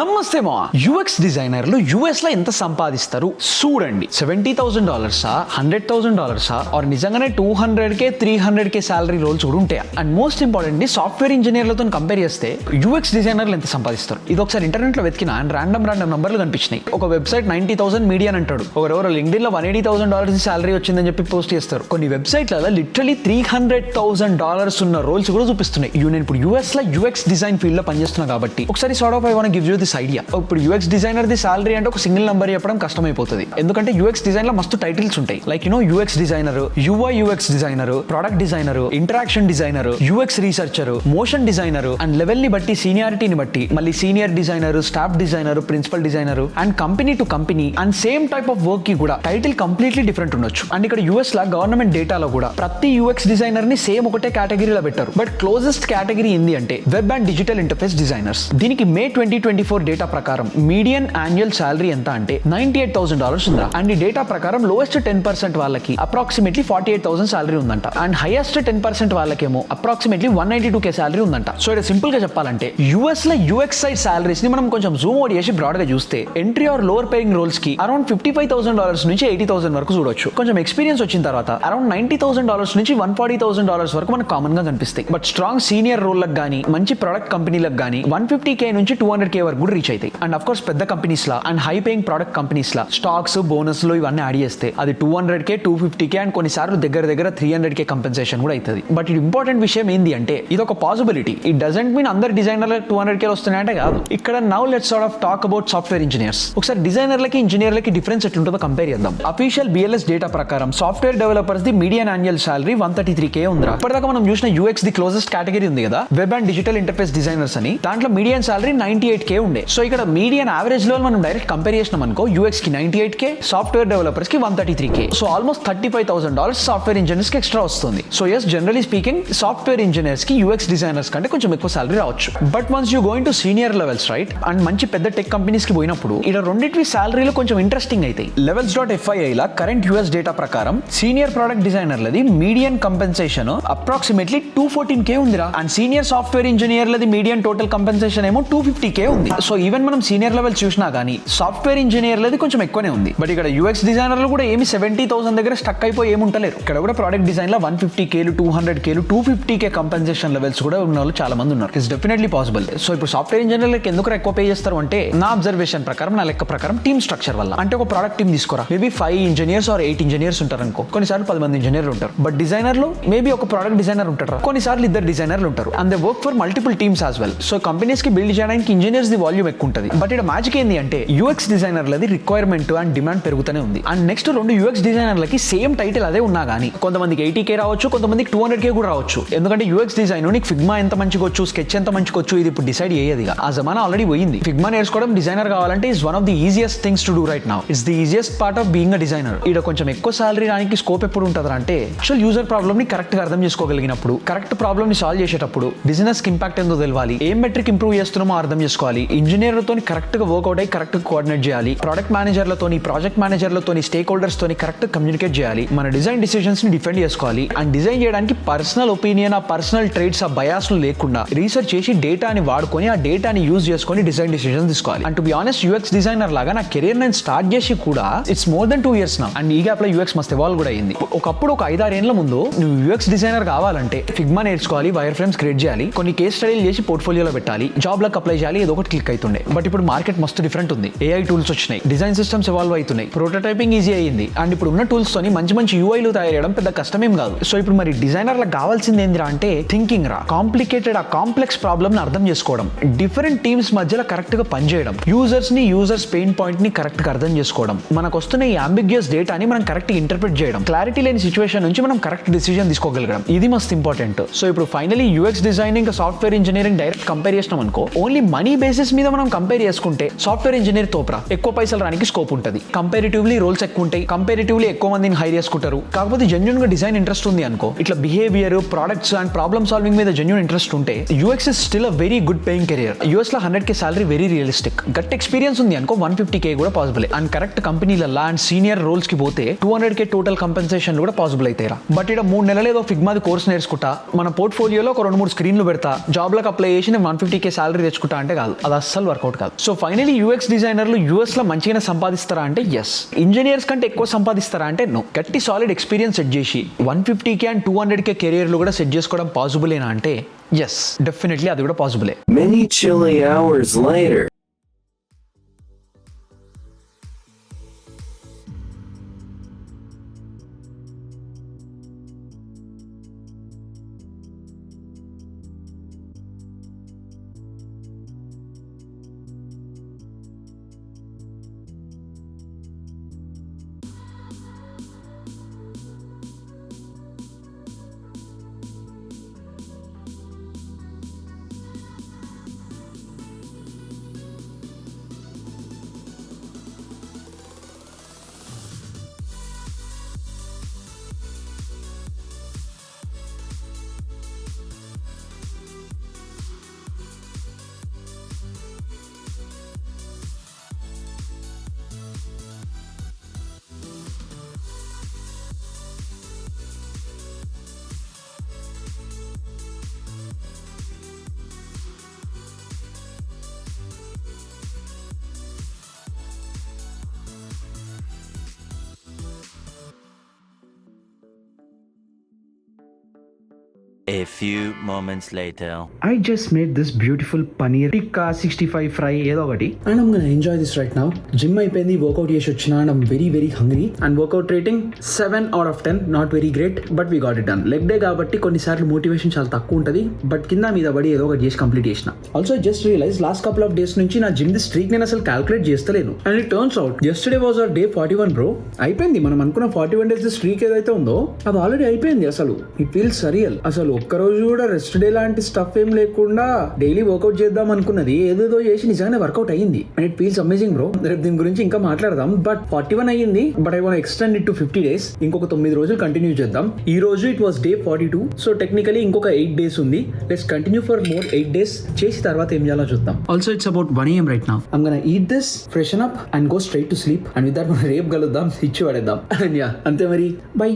నమస్తే మా యూఎక్స్ డిజైనర్లు యూఎస్ లో ఎంత సంపాదిస్తారు చూడండి. $70,000 $100,000 ఆర్ నిజంగానే 200K 300K సాలరీ రోల్స్ కూడా ఉంటాయి. అండ్ మోస్ట్ ఇంపార్టెంట్లీ సాఫ్ట్వేర్ ఇంజనీర్లతో కంపేర్ చేస్తే యూఎక్స్ డిజైనర్లు ఎంత సంపాదిస్తారు ఇది ఒకసారి ఇంటర్నెట్ లో వెతికిన అండ్ రాండమ్ నంబర్లు కనిపించినాయి. ఒక వెబ్సైట్ 90,000 మీడియన్ అంటాడు, ఎవరెవరో లింక్డ్ఇన్ లో $180,000 సాలరీ వచ్చిందని చెప్పి పోస్ట్ చేస్తారు. కొన్ని వెబ్సైట్లలో లిటరలీ $300,000 ఉన్న రోల్స్ కూడా చూపిస్తున్నాయి. నేను ఇప్పుడు యూఎస్ లో యూఎక్స్ డిజైన్ ఫీల్డ్ లో పనిచేస్తున్నా కాబట్టి ఒకసారి sort of I want give you this idea. ఇప్పుడు యూఎక్స్ డిజైనర్ ది సాలరీ అంటే ఒక సింగిల్ నంబర్ చెప్పడం కష్టమైపోతుంది, ఎందుకంటే యూఎక్స్ డిజైన్ లో మస్తు టైటిల్స్ ఉంటాయి. Like UX designer, UI UX designer, product designer, interaction designer, UX researcher, motion designer and level ని బట్టి సీనియారిటీని బట్టి మళ్ళీ senior designer, staff designer, principal designer and company to company and same type of work కి కూడా title completely different ఉండొచ్చు. And ఇక్కడ US లా గవర్నమెంట్ డేటాలో కూడా ప్రతి యూఎక్స్ డిజైనర్ ని సేమ్ ఒకటే కేటగిరీలో పెట్టారు. బట్ క్లోజెస్ట్ కేటగిరీ ఏంది అంటే web and digital interface designers. దీనికి మే 2024 డేటా ప్రకారం మీడియన్ యాన్యువల్ సాలరీ ఎంత అంటే $98,000 ఉందా. అండ్ ఈ డేటా ప్రకారం లోయెస్ట్ 10% వాళ్ళకి అప్రాక్సిమేట్లీ $48,000 సాలరీ ఉందంట. అండ్ హైయెస్ట్ 10% వాళ్ళకేమో అప్రాక్సిమేట్లీ $192K సాలరీ ఉందంట. సో ఇక్కడ సింపుల్ గా చెప్పాలంటే యూఎస్ లో యూఎక్స్ సైడ్ సాలరీస్ ని మనం కొంచెం జూమ్ అవుట్ చేసి బ్రాడ్ గా చూస్తే entry or lower paying roles కి అరౌండ్ $55,000 నుంచి $80,000 వరకు చూడొచ్చు. కొంచెం ఎక్స్పీరియన్స్ వచ్చిన తర్వాత అరౌండ్ $90,000 నుంచి $140,000 వరకు మనకు కామన్ గా కనిపిస్తాయి. బట్ స్ట్రాంగ్ సీనియర్ రోల్లకు కానీ మంచి ప్రొడక్ట్ కంపెనీలకు కానీ 150K నుంచి 200K వరకు కూడా రీచ్ అవుతాయి. అండ్ అఫ్ కోర్స్ పెద్ద companies law and high paying product companies law stocks bonus లో ఇవన్నీ యాడ్ చేస్తే అది 200K 250K అండ్ కొన్నిసార్లు దగ్గర 300K కంపెన్సేషన్ కూడా అవుతుంది. బట్ ఇది ఇంపార్టెంట్ విషయం ఏంది అంటే ఇది ఒక పాసిబిలిటీ. ఇట్ డజంట్ మీన్ అందరు డిజైనర్లకు 200K వస్తున్నాయంటే కాదు. ఇక్కడ now let's sort of talk about software engineers. ఒకసారి డిజైనర్లకి ఇంజనీర్లకి డిఫరెన్స్ ఎట్లుంటుందో కంపేర్ చేద్దాం. అఫీషియల్ బిఎల్ఎస్ డేటా ప్రకారం software developers the median annual salary 133K ఉందిరా. ఇప్పటిదాకా మనం చూసిన యూఎక్స్ ది క్లోజెస్ట్ కేటగిరీ ఉంది కదా, web and digital interface designers అని, దాంట్లో మీడియన్ సాలరీ 98K ఉండే. సో ఇక్కడ మీడియన్ యావరేజ్ లో మనం డైరెక్ట్ కంపేర్ చేసినాం అనుకో, యూఎక్స్ కి 98K, సాఫ్ట్వేర్ డెవలపర్స్ కి 133K. So almost $35,000 software engineers కి ఎక్స్ట్రా వస్తుంది. So yes, generally speaking software engineers కి యూఎక్స్ డిజైనర్స్ కంటే కొంచెం ఎక్కువ సాలరీ రావచ్చు. But once you going to senior levels right and మంచి పెద్ద టెక్ కంపెనీస్ కి పోయినప్పుడు ఇక్కడ రెండింటి సాలరీలు కొంచెం ఇంట్రెస్టింగ్ అవుతాయి. levels.fyi లా కరెంట్ యూఎస్ డేటా ప్రకారం సీనియర్ ప్రొడక్ట్ డిజైనర్లది మీడియన్ కంపెన్సేషన్ అప్రాక్సిమేట్లీ 214K ఉందిరా. అండ్ సీనియర్ సాఫ్ట్వేర్ ఇంజనీర్లది మీడియన్ టోటల్ కంపెన్సేషన్ ఏమో 250K ఉంది. సో ఈవెన్ మనం సీనియర్ లెవెల్ చూసినా గానీ సాఫ్ట్వేర్ ఇంజనీర్లది కొంచెం ఎక్కువనే ఉంది. బట్ ఇక్కడ యూఎక్స్ డిజైనర్లు కూడా ఏమి 70,000 దగ్గర స్టక్ అయిపోయి ఏముంటలేరు. ఇక్కడ కూడా ప్రొడక్ట్ డిజైన్ లో 150K 200K 250K compensation levels కూడా ఉన్న వాళ్ళు చాలా మంది ఉన్నారు. It's definitely possible. సో ఇప్పుడు సాఫ్ట్వేర్ ఇంజనీర్లకు ఎందుకు ఎక్కువ పే చేస్తారు అంటే నా అబ్జర్వేషన్ ప్రకారం, నా లెక్క ప్రకారం టీమ్ స్ట్రక్చర్ వల్ల. అంటే ఒక ప్రొడక్ట్ టీమ్ తీసుకోరా, మేబీ 5 ఇంజనీర్స్ ఆర్ 8 ఇంజనీర్స్ ఉంటారు అనుకో, కొన్నిసార్లు 10 మంది ఇంజనీర్లు ఉంటారు. బట్ డిజైనర్లు మేబీ ఒక ప్రొడక్ట్ డిజైనర్ ఉంటారు, కొన్నిసార్లు 2 డిజైనర్లు ఉంటారు. And they work for multiple teams as well. So companies కి బిల్డ్ చేయడానికి ఇంజనీర్స్ ది వాల్యూమ్ ఎక్కువ ఉంటుంది. బట్ ఇక్కడ మ్యాజిక్ ఏంది అంటే యూఎక్స్ డిజైనర్లది రిక్వైర్మెంట్ అండ్ డిమాండ్ పెరుగుతూనే ఉంది. అండ్ నెక్స్ట్ 2 యూఎక్స్ డిజైనర్లకి సేమ్ టైటిల్ అదే ఉన్నా గానీ కొంతమందికి 80K రావచ్చు, కొంతమందికి 200K కూడా రావచ్చు. ఎందుకంటే యూఎక్స్ డిజైన్ నీకు ఫిగ్మా ఎంత మంచిగొచ్చు, స్కెచ్ ఎంత మంచిగొచ్చు, ఇది ఇప్పుడు డిసైడ్ అయ్యేది. ఆ జమానా ఆల్రెడీ పోయింది. ఫిగ్మా నేర్చుకోవడం డిజైనర్ కావాలంటే is one of the easiest things to do right now. It's the easiest part of being a designer. ఇక్కడ కొంచెం ఎక్కువ సాలరీ రానికి స్కోప్ ఎప్పుడు ఉంటుంది అంటే యాక్చువల్ యూజర్ ప్రాబ్లమ్ ని కరెక్ట్ గా అర్థం చేసుకోగలిగినప్పుడు, కరెక్ట్ ప్రాబ్లమ్ ని సాల్వ్ చేసేటప్పుడు, బిజినెస్ కి ఇంపాక్ట్ ఏందో తెలవాలి, ఏం మెట్రిక్ ఇంప్రూవ్ చేస్తున్నామో అర్థం చేసుకోవాలి, ఇంజనీర్లతో కరెక్ట్ గా వర్క్అవుట్ అయ్యి కరెక్ట్ గా కోఆర్డినేట్ చేయాలి, ప్రొడక్ట్ మేనేజర్లతోని, ప్రాజెక్ట్ మేనేజర్లతోని, స్టేక్ హోల్డర్స్ తోని కరెక్ట్ కమ్యూనికేట్ చేయాలి, మన డిజైన్ డిసిజన్స్ ని డిఫెండ్ చేసుకోవాలి. అండ్ డిజైన్ చేయడానికి పర్సనల్ ఒపీనియన్, ఆ పర్సనల్ ట్రేడ్స్, ఆ బయాస్ లేకుండా రీసెర్చ్ చేసి డేటాని వాడుకొని ఆ డేటాని యూజ్ చేసుకొని డిజైన్ డిసిజన్ తీసుకోవాలి. And to be honest UX designer లాగా నా కెరీర్ నేను స్టార్ట్ చేసి కూడా ఇట్స్ మోర్ దెన్ 2 years నా. అండ్ ఈ గ్యాప్ లో యూఎక్స్ మస్త్ ఎవాల్వ్ కూడా అయింది. ఒకప్పుడు ఒక 5-6 ఏళ్ల ముందు నువ్వు యూఎక్స్ డిజైనర్ కావాలంటే ఫిగ్మా నేర్చుకోవాలి, వైర్ ఫ్రేమ్స్ క్రియేట్ చేయాలి, కొన్ని కేస్ స్టడీలు చేసి పోర్ట్ఫోలియోలో పెట్టాలి, జాబ్ లకు అప్లై చేయాలి, ఏదో ఒకటి క్లిక్ అవుతుండే. బట్ ఇప్పుడు మార్కెట్ మస్తు డిఫరెంట్ ఉంది. ఏఐ టూల్స్ వచ్చినాయి, డిజైన్ సిస్టమ్స్ ఎవాల్వ్ అవుతున్నాయి, ప్రోటోటైపింగ్ ఈజీ అయ్యింది. అండ్ ఇప్పుడు ఉన్న టూల్స్ తోని మంచి యూఐలు తయారు చేయడం పెద్ద కష్టమేం కాదు. సో ఇప్పుడు మరి డిజైనర్లకు కావాల్సింది ఏందిరా అంటే థింకింగ్ రా, కాంప్లికేటెడ్ ఆ కాంప్లెక్స్ ప్రాబ్లమ్ ని అర్థం చేసుకోవడం, డిఫరెంట్ టీమ్స్ మధ్యలో కరెక్ట్ గా పనిచేయడం, యూజర్స్ పెయిన్ పాయింట్ ని కరెక్ట్ గా అర్థం చేసుకోవడం, మనకు వస్తున్న ఈ అంబిగ్యూస్ డేటాని మనం కరెక్ట్ ఇంటర్ప్రిట్ చేయడం, క్లారిటీ లేని సిచువేషన్ నుంచి మనం కరెక్ట్ డిసిజన్ తీసుకోగలగడం, ఇది మస్ట్ ఇంపార్టెంట్. సో ఇప్పుడు finally UX designing software engineering direct compare చేసినాం అనుకో, ఓన్లీ మనీ బేసిస్ మీద మనం కంపేర్ చేసుకుంటే సాఫ్ట్వేర్ ఇంజనీర్ తోపరా ఎక్కువ పైసలు రానికి స్కోప్ ఉంటుంది, కంపారిటివ్లీ రోల్స్ ఎక్కువ ఉంటాయి, కంపారిటివ్లీ ఎక్కువ మందిని హైర్ చేసుకుంటారు. కాకపోతే జెన్యూన్ గా డిజైన్ ఇంట్రెస్ట్ ఉంది అనుకో, ఇట్లా behaviour, products and problem solving మీద జెన్యూన్ ఇంట్రెస్ట్ ఉంటే UX is still a very good paying career. US లో 100K salary very realistic. Good experience ఉంది అనుకో 150K కూడా పాసిబుల్. అండ్ కరెక్ట్ కంపెనీలలో అండ్ సీనియర్ రోల్స్ కి పోతే 200K టోటల్ కంపెన్సేషన్ కూడా పాసిబుల్ అవుతాయి. బట్ ఇక్కడ 3 నెలలు ఏదో ఫిగ్మాది కోర్స్ నేర్చుకుంటా, మన పోర్ట్ఫోలియోలో ఒక 2-3 స్క్రీన్లు పెడతా, జాబ్ లకు అప్లై చేసి 150K సాలరీ తెచ్చుకుంటా అంటే కాదు. అది అస్సలు వర్కౌట్ కాదు. సో ఫైనలీ యూఎక్స్ డిజైనర్లు యూఎస్ లో మంచిగా సంపాదిస్తారా అంటే ఎస్. ఇంజనీర్స్ కంటే ఎక్కువ సంపాదిస్తారా అంటే నో. గట్టి సాలిడ్ ఎక్స్పీరియన్స్ సెట్ చేసి 150K అండ్ 200K కెరియర్లు కూడా సెట్ చేసుకోవడం పాసిబులేనా అంటే ఎస్, డెఫినెట్లీ అది కూడా పాసిబులే. Many chilly hours later. A few moments later. I just made this beautiful paneer tikka 65 fry ఏదో ఒకటి and I'm gonna enjoy this right now. Gym అయిపోయింది, work out చేసి వచ్చిన and I'm very very hungry and workout rating 7 out of 10, not very great but we got it done. Leg day కాబట్టి కొన్నిసార్లు motivation చాలా తక్కువ ఉంటుంది, బట్ కింద మీద పడి ఏదో ఒకటి చేసి కంప్లీట్ చేసిన. Also just realize last couple of days నుంచి నా జిమ్ ది స్ట్రీక్ నేను అసలు క్యాల్కులేట్ చేస్తలేను and it turns out yesterday was our day 41 bro. అయిపోయింది మనం అనుకున్న 41 days స్ట్రీక్ ఏదైతే ఉందో అది ఆల్రెడీ అయిపోయింది. అసలు ఇట్ ఫీల్స్ సరియల్. అసలు ఒక్కరోజు కూడా రెస్ట్ డే లాంటి స్టఫ్ ఏం లేకుండా డైలీ వర్కౌట్ చేద్దాం అనుకున్నది ఏదేదో చేసి నిజంగానే వర్కౌట్ అయ్యింది and it feels amazing bro. రేపు దీని గురించి ఇంకా మాట్లాడదాం. బట్ 41 అయ్యింది, but I want extend it to 50 days. ఇంకొక 9 రోజులు కంటిన్యూ చేద్దాం. ఈ రోజు it was day 42, so technically ఇంకొక 8 days ఉంది. Let's continue for more 8 days. చేసి తర్వాత ఏం చేయాలో చూద్దాం. Also it's about 1 AM right now. I'm gonna eat this, freshen up and go straight to sleep and with that మనం రేపు కలుద్దాం, ఇచ్చి పడేద్దాం. అంతే మరి, బై.